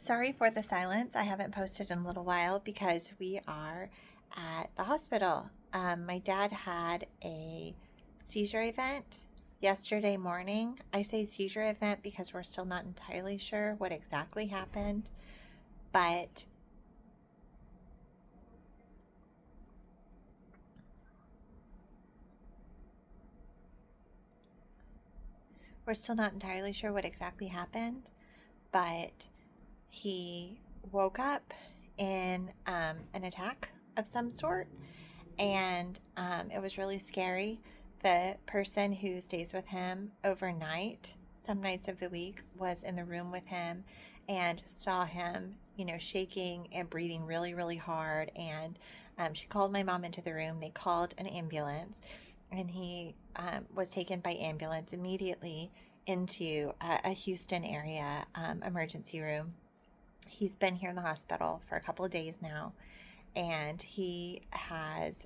Sorry for the silence. I haven't posted in a little while because we are at the hospital. My dad had a seizure event yesterday morning. I say seizure event because we're still not entirely sure what exactly happened, but he woke up in an attack of some sort, and it was really scary. The person who stays with him overnight, some nights of the week, was in the room with him and saw him, shaking and breathing really, really hard. And she called my mom into the room. They called an ambulance, and he was taken by ambulance immediately into a Houston area emergency room. He's been here in the hospital for a couple of days now, and he has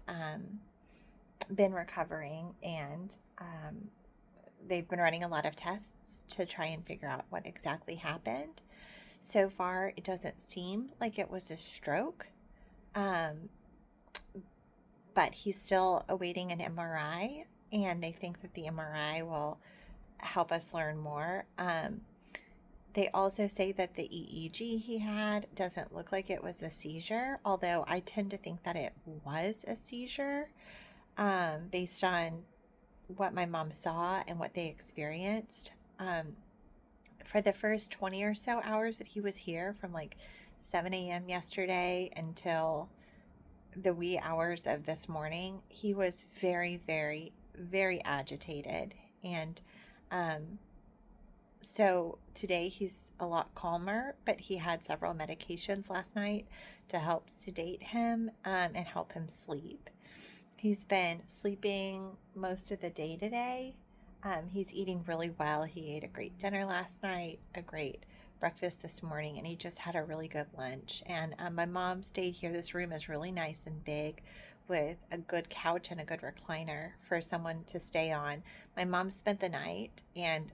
been recovering, and they've been running a lot of tests to try and figure out what exactly happened. So far, it doesn't seem like it was a stroke, but he's still awaiting an MRI, and they think that the MRI will help us learn more. They also say that the EEG he had doesn't look like it was a seizure, although I tend to think that it was a seizure based on what my mom saw and what they experienced. For the first 20 or so hours that he was here, from like 7 a.m. yesterday until the wee hours of this morning, he was very, very, very agitated. And so today he's a lot calmer, but he had several medications last night to help sedate him and help him sleep. He's been sleeping most of the day today. He's eating really well. He ate a great dinner last night, a great breakfast this morning, and he just had a really good lunch. And my mom stayed here. This room is really nice and big, with a good couch and a good recliner for someone to stay on. My mom spent the night, and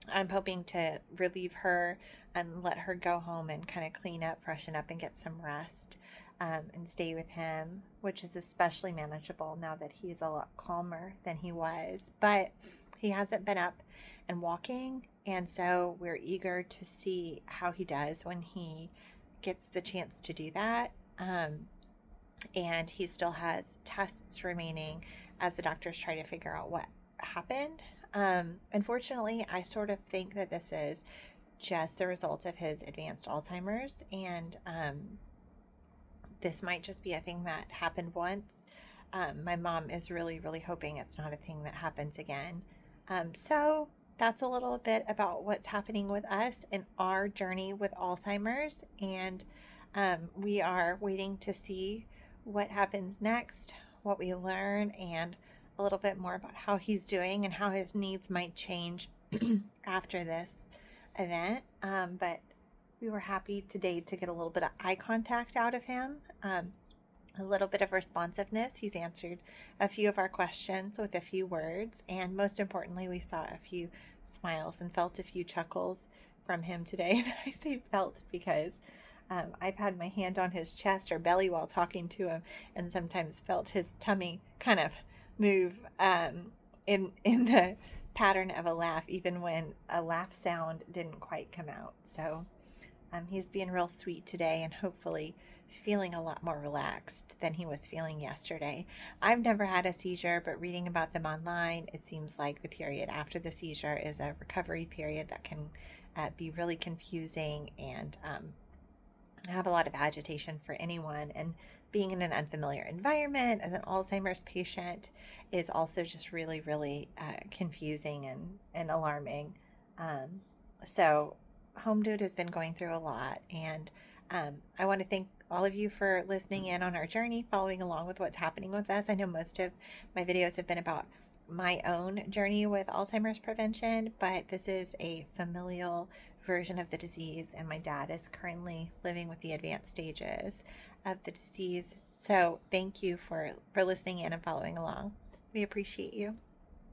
I'm hoping to relieve her and let her go home and kind of clean up, freshen up, and get some rest and stay with him, which is especially manageable now that he's a lot calmer than he was. But he hasn't been up and walking, and so we're eager to see how he does when he gets the chance to do that. And he still has tests remaining as the doctors try to figure out what happened. Unfortunately, I sort of think that this is just the result of his advanced Alzheimer's, and this might just be a thing that happened once. My mom is really, really hoping it's not a thing that happens again. So that's a little bit about what's happening with us in our journey with Alzheimer's, and we are waiting to see what happens next, what we learn, and a little bit more about how he's doing and how his needs might change after this event. But we were happy today to get a little bit of eye contact out of him, a little bit of responsiveness. He's answered a few of our questions with a few words, and most importantly, we saw a few smiles and felt a few chuckles from him today. And I say felt because I've had my hand on his chest or belly while talking to him, and sometimes felt his tummy kind of move in the pattern of a laugh, even when a laugh sound didn't quite come out. So he's being real sweet today, and hopefully feeling a lot more relaxed than he was feeling yesterday. I've never had a seizure, but reading about them online, it seems like the period after the seizure is a recovery period that can be really confusing and have a lot of agitation for anyone. And being in an unfamiliar environment as an Alzheimer's patient is also just really, really confusing and alarming. So Home Dude has been going through a lot, and I want to thank all of you for listening in on our journey, following along with what's happening with us. I know most of my videos have been about my own journey with Alzheimer's prevention, but this is a familial version of the disease, and my dad is currently living with the advanced stages of the disease. So thank you for listening in and following along. We appreciate you.